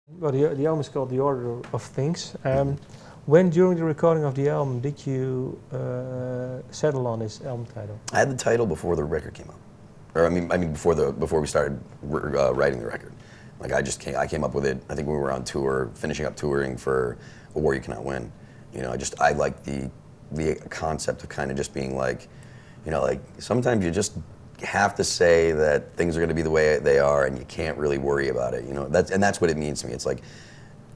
Well, the album is called The Order of Things. When during the recording of the album did you settle on this album title? I had the title before the record came out, or I mean before we started writing the record. Like I came up with it. I think when we were on tour, finishing up touring for A War You Cannot Win. You know, I like the concept of kind of just being like, you know, like sometimes you just have to say that things are going to be the way they are, and you can't really worry about it. You know, that's what it means to me. It's like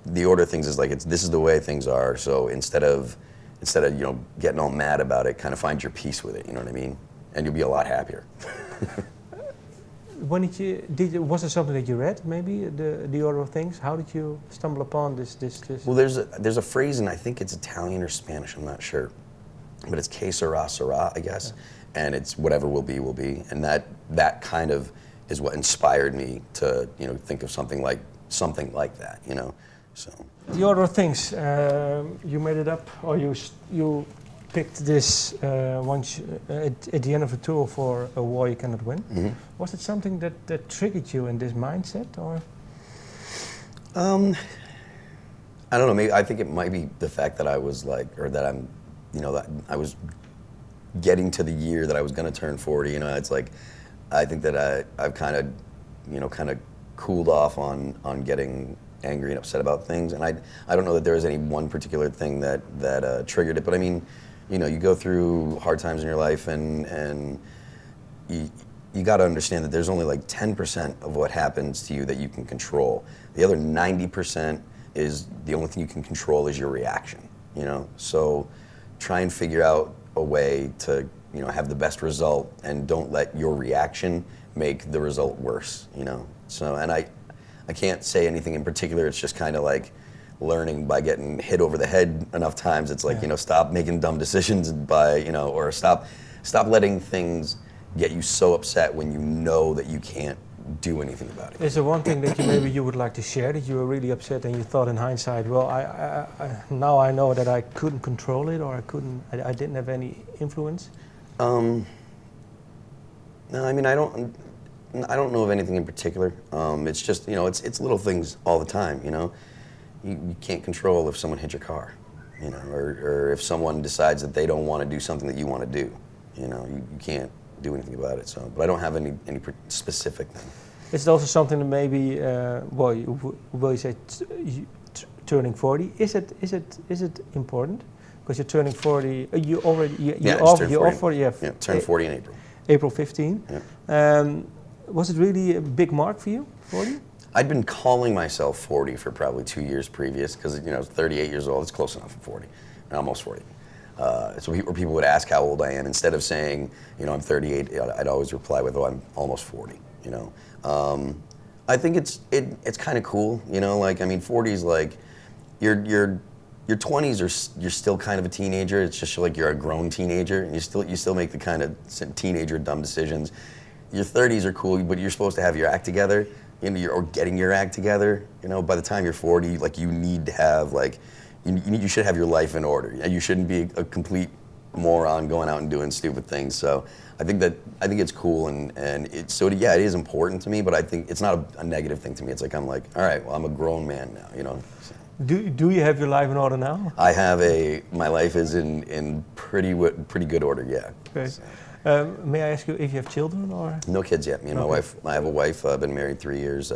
the order of things is like this is the way things are. So instead of you know getting all mad about it, kind of find your peace with it. You know what I mean? And you'll be a lot happier. When was it something that you read? Maybe the Order of Things. How did you stumble upon this? Well, there's a phrase, and I think it's Italian or Spanish. I'm not sure, but it's "Que sera, sera," I guess. Yeah. And it's whatever will be, and that kind of is what inspired me to think of something like that, you know. So The Order of Things, you made it up, or you picked this once at the end of a tour for A War You Cannot Win. Mm-hmm. Was it something that triggered you in this mindset, or? I don't know. Maybe I think it might be the fact that I was that I was getting to the year that I was going to turn 40, you know. It's like I think that I've kind of cooled off on getting angry and upset about things, and I don't know that there was any one particular thing that triggered it, but I mean, you know, you go through hard times in your life, and you got to understand that there's only like 10% of what happens to you that you can control. The other 90% is the only thing you can control is your reaction, you know. So try and figure out a way to, you know, have the best result, and don't let your reaction make the result worse, you know. So, and I can't say anything in particular. It's just kind of like learning by getting hit over the head enough times. It's like, yeah. You know, stop making dumb decisions by, you know, or stop letting things get you so upset when you know that you can't do anything about it. Is there one thing that you would like to share, that you were really upset and you thought in hindsight, well, I now I know that I couldn't control it, or I didn't have any influence? No, I mean, I don't know of anything in particular. It's just, you know, it's little things all the time, you know. You can't control if someone hits your car, you know, or if someone decides that they don't want to do something that you want to do, you know. You can't do anything about it. So, but I don't have any specific thing. Is it also something that maybe, well, you say turning 40? Is it important? Because you're turning 40. You turned 40. Yeah, turned 40 in April. April 15. Yeah. Was it really a big mark for you, 40? I'd been calling myself 40 for probably 2 years previous, because, you know, I was 38 years old. It's close enough for 40. I'm almost 40. So people would ask how old I am. Instead of saying, you know, I'm 38, I'd always reply with, oh, I'm almost 40, you know. I think it's kind of cool, you know, like, I mean, 40 is like, your 20s you're still kind of a teenager. It's just like you're a grown teenager, and you still make the kind of teenager dumb decisions. Your 30s are cool, but you're supposed to have your act together, you know, or getting your act together. You know, by the time you're 40, like, you need to have, like, you should have your life in order. You shouldn't be a complete moron going out and doing stupid things. So I think it's cool, and it is important to me, but I think it's not a negative thing to me. It's like, I'm like, all right, well, I'm a grown man now, you know. So. Do you have your life in order now? I have my life is in pretty good order, yeah. Okay. So. May I ask you if you have children, or? No kids yet. Me and my wife. I have a wife. I've been married 3 years.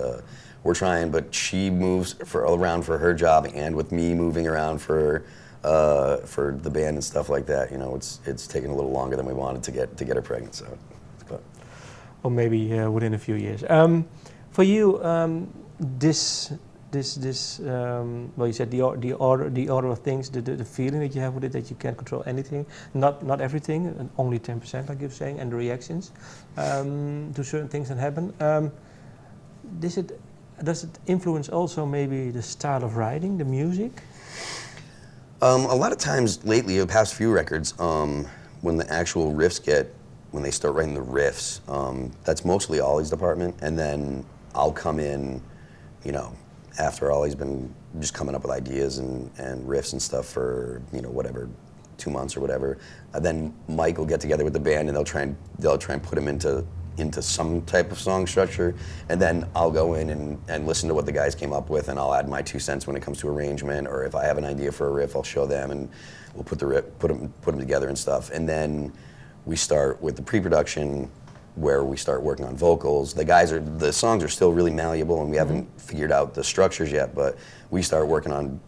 We're trying, but she moves around for her job, and with me moving around for the band and stuff like that, you know, it's taken a little longer than we wanted to get her pregnant. So, but. Or maybe within a few years. For you, this well, you said the order of things, the feeling that you have with it, that you can't control anything, not everything, only 10%, like you're saying, and the reactions to certain things that happen. Does it influence also maybe the style of writing, the music? A lot of times lately, the past few records, when the actual riffs when they start writing the riffs, that's mostly Ollie's department, and then I'll come in, you know, after Ollie's been just coming up with ideas and riffs and stuff for, you know, whatever, 2 months or whatever. Then Mike will get together with the band, and they'll try and put him into into some type of song structure, and then I'll go in and listen to what the guys came up with, and I'll add my 2 cents when it comes to arrangement, or if I have an idea for a riff, I'll show them, and we'll put them together and stuff. And then we start with the pre-production, where we start working on vocals. The songs are still really malleable, and we haven't figured out the structures yet, but we started working on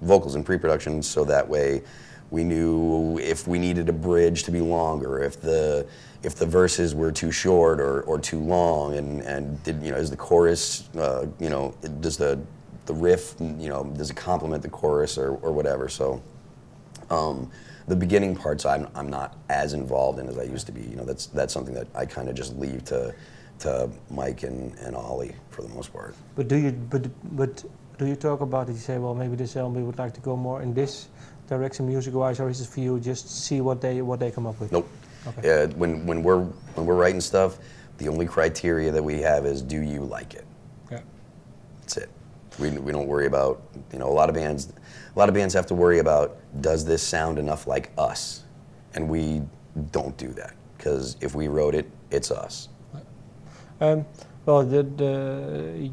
vocals in pre-production, so that way we knew if we needed a bridge to be longer, if the verses were too short or too long, and is the chorus, does the riff, does it complement the chorus or whatever. So the beginning parts I'm not as involved in as I used to be. That's something that I kind of just leave to Mike and Ollie for the most part. But do you talk about it? You say, well, maybe this album we would like to go more in this direction music-wise, or is it for you just see what they come up with? Nope. Okay. When we're writing stuff, the only criteria that we have is, do you like it? Yeah. That's it. We don't worry about, a lot of bands have to worry about, does this sound enough like us? And we don't do that, because if we wrote it, it's us. Well, the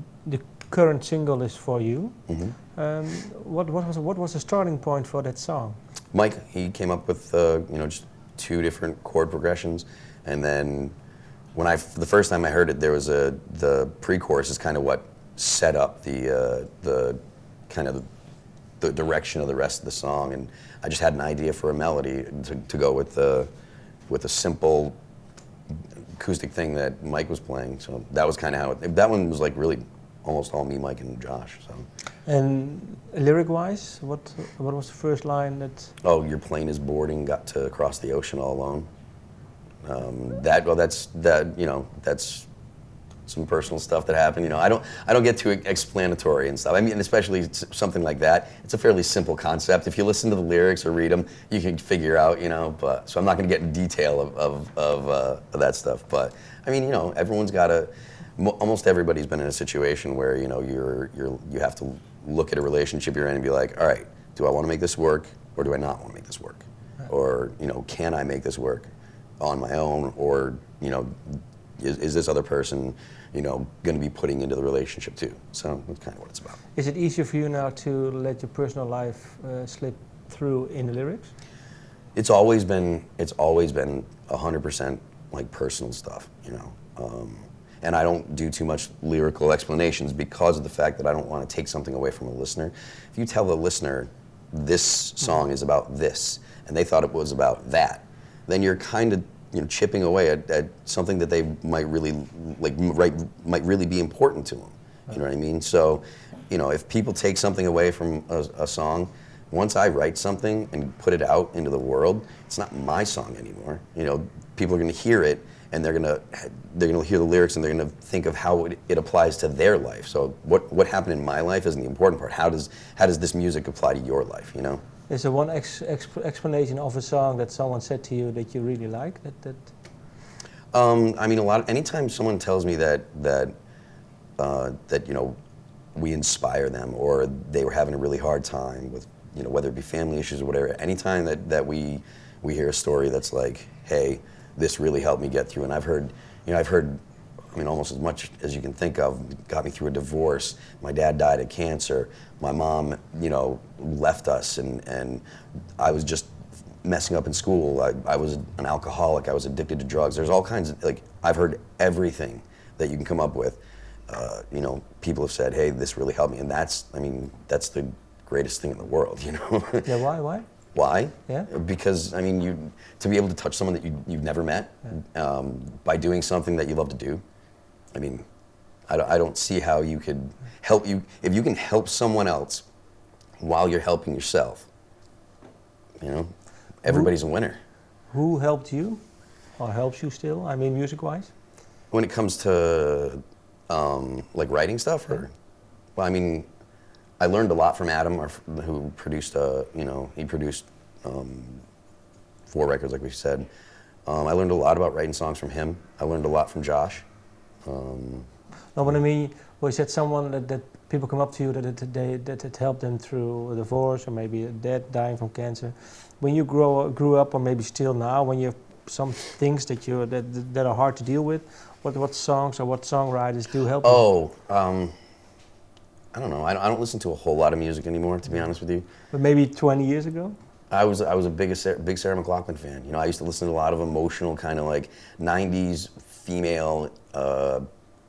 current single is For You. Mm-hmm. What was the starting point for that song? Mike, he came up with just 2 different chord progressions, and then the first time I heard it, there was the pre-chorus is kind of what set up the kind of the direction of the rest of the song, and I just had an idea for a melody to go with a simple acoustic thing that Mike was playing. So that was kind of how that one was like really almost all me, Mike, and Josh. So. And lyric-wise, what was the first line that? Oh, your plane is boarding, got to cross the ocean all alone. That's some personal stuff that happened. I don't get too explanatory and stuff. I mean, especially something like that. It's a fairly simple concept. If you listen to the lyrics or read them, you can figure out. But so I'm not going to get in detail of that stuff. But I mean, everyone's got almost everybody's been in a situation where you have to look at a relationship you're in and be like, all right, do I want to make this work or do I not want to make this work? Right. Or can I make this work on my own, or is this other person, going to be putting into the relationship too? So that's kind of what it's about. Is it easier for you now to let your personal life slip through in the lyrics? It's always been 100% like personal stuff, and I don't do too much lyrical explanations because of the fact that I don't want to take something away from a listener. If you tell the listener this song is about this, and they thought it was about that, then you're kind of chipping away at something that they might really might really be important to them. You know what I mean? So, if people take something away from a song, once I write something and put it out into the world, it's not my song anymore. People are going to hear it, and they're going to hear the lyrics, and they're going to think of how it applies to their life. So, what happened in my life isn't the important part. How does this music apply to your life? Is there one explanation of a song that someone said to you that you really like? I mean, anytime someone tells me that we inspire them, or they were having a really hard time with, whether it be family issues or whatever, anytime that we hear a story that's like, hey, this really helped me get through, and I've heard, I mean, almost as much as you can think of, got me through a divorce. My dad died of cancer. My mom, left us, and I was just messing up in school. I was an alcoholic. I was addicted to drugs. There's all kinds of, I've heard everything that you can come up with. People have said, hey, this really helped me, and that's the greatest thing in the world, Yeah, why? Why? Yeah. Because, to be able to touch someone that you've never met, by doing something that you love to do, I don't see how you could help you. If you can help someone else while you're helping yourself, everybody's a winner. Who helped you, or helps you still? Music-wise? When it comes to writing stuff, or I learned a lot from Adam, who produced. He produced 4 records, like we said. I learned a lot about writing songs from him. I learned a lot from Josh. No, but you said someone that people come up to you that it helped them through a divorce, or maybe a dad dying from cancer. When you grew up, or maybe still now, when you some things that that are hard to deal with? What songs or what songwriters do help you? Oh, I don't know. I don't listen to a whole lot of music anymore, to be honest with you. But maybe 20 years ago? I was a big Sarah Mclachlan fan. You know, I used to listen to a lot of emotional kind of like 90s female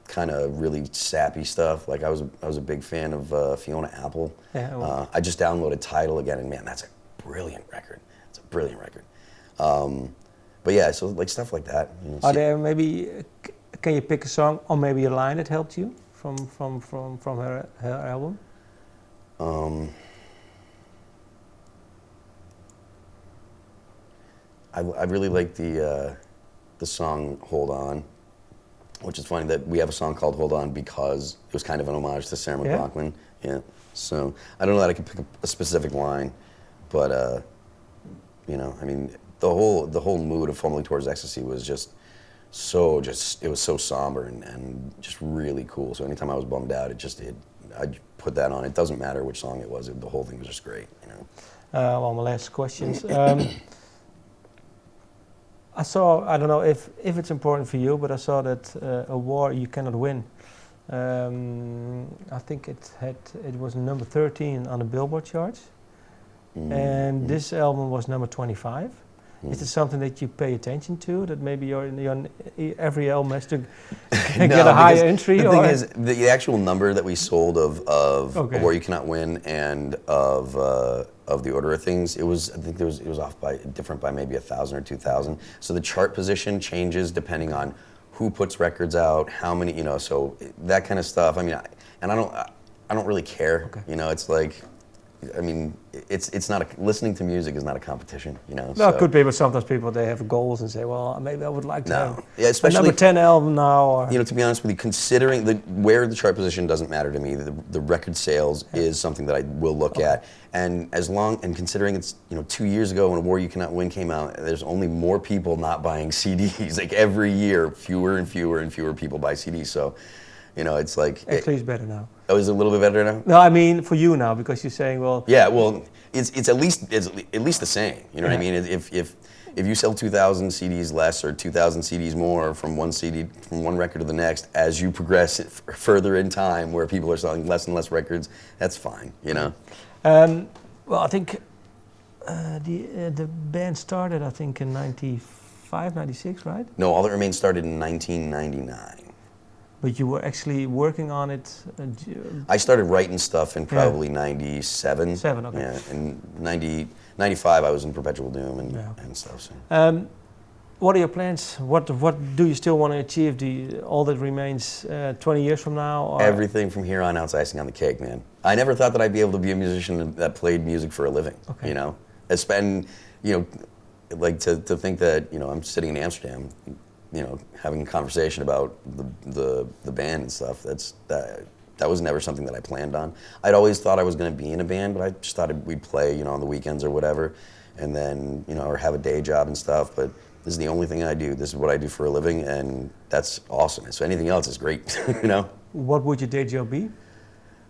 kind of really sappy stuff. Like I was a big fan of Fiona Apple. Yeah, well. I just downloaded Tidal again, and man, that's a brilliant record. It's a brilliant record. But yeah, so like stuff like that. You know, Are there maybe? Can you pick a song or maybe a line that helped you from her album? I really like the song "Hold On," which is funny that we have a song called "Hold On" because it was kind of an homage to Sarah Mclachlan. Yeah. So I don't know that I can pick a specific line, but you know, I mean, the whole mood of "Fumbling Towards Ecstasy" was it was so somber and just really cool. So anytime I was bummed out, I'd put that on. It doesn't matter which song it was. The whole thing was just great. You know. Well, my last questions. I don't know if it's important for you, but I saw that A War You Cannot Win. I think it was number 13 on the Billboard charts, and this album was number 25. Is it something that you pay attention to? That maybe every album has to get a higher entry? The thing is, the actual number that we sold of A War You Cannot Win and of the Order of Things, it was off by different by maybe 1,000 or 2,000. So the chart position changes depending on who puts records out, how many, you know. So that kind of stuff. I mean, I don't really care. Okay. You know, it's like. I mean, it's not listening to music is not a competition, you know. No, it could be, but sometimes they have goals and say, well, maybe I would like to have especially number 10 album now. Or you know, to be honest with you, considering where the chart position doesn't matter to me, the record sales is something that I will look at, and considering it's 2 years ago when A War You Cannot Win came out, there's only more people not buying CDs. Like every year, fewer and fewer and fewer people buy CDs. So. You know, it's like... Actually, it's better now. Oh, is it a little bit better now? No, I mean for you now, because you're saying, well... Yeah, well, it's at least the same. You know what I mean? If you sell 2,000 CDs less or 2,000 CDs more from one record to the next, as you progress further in time, where people are selling less and less records, that's fine. You know. Well, I think the band started, I think, in '95, '96, right? No, All That Remains started in 1999. But you were actually working on it? I started writing stuff in probably 97. Okay. Yeah, in 95 I was in Perpetual Doom and stuff. So. What are your plans? What do you still want to achieve? All That Remains 20 years from now? Or? Everything from here on out's icing on the cake, man. I never thought that I'd be able to be a musician that played music for a living. Okay. You know, like to think that I'm sitting in Amsterdam. Having a conversation about the band and stuff. That was never something that I planned on. I'd always thought I was going to be in a band, but I just thought we'd play, on the weekends or whatever, and then, or have a day job and stuff. But this is the only thing I do. This is what I do for a living, and that's awesome. So anything else is great, What would your day job be?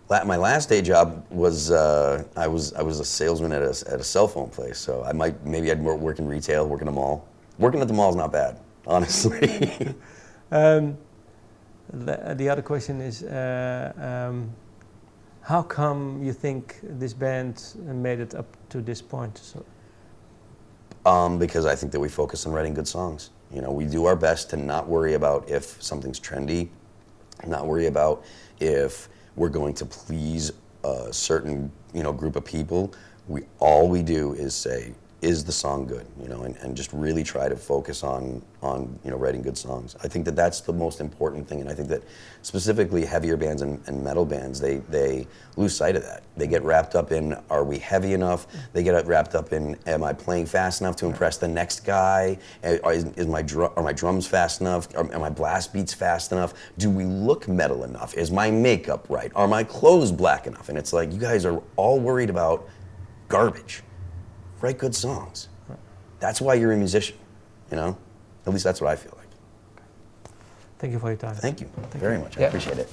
My last day job was I was a salesman at a cell phone place. So maybe I'd work in retail, work in a mall. Working at the mall is not bad. Honestly. The other question is, how come you think this band made it up to this point? So. Because I think that we focus on writing good songs. We do our best to not worry about if something's trendy, not worry about if we're going to please a certain group of people. All we do is say, is the song good, and just really try to focus on writing good songs. I think that that's the most important thing, and I think that specifically heavier bands and metal bands, they lose sight of that. They get wrapped up in, are we heavy enough? They get wrapped up in, am I playing fast enough to impress the next guy? Are my drums fast enough? Are my blast beats fast enough? Do we look metal enough? Is my makeup right? Are my clothes black enough? And it's like, you guys are all worried about garbage. Write good songs. That's why you're a musician, At least that's what I feel like. Thank you for your time. Thank you very much. I appreciate it.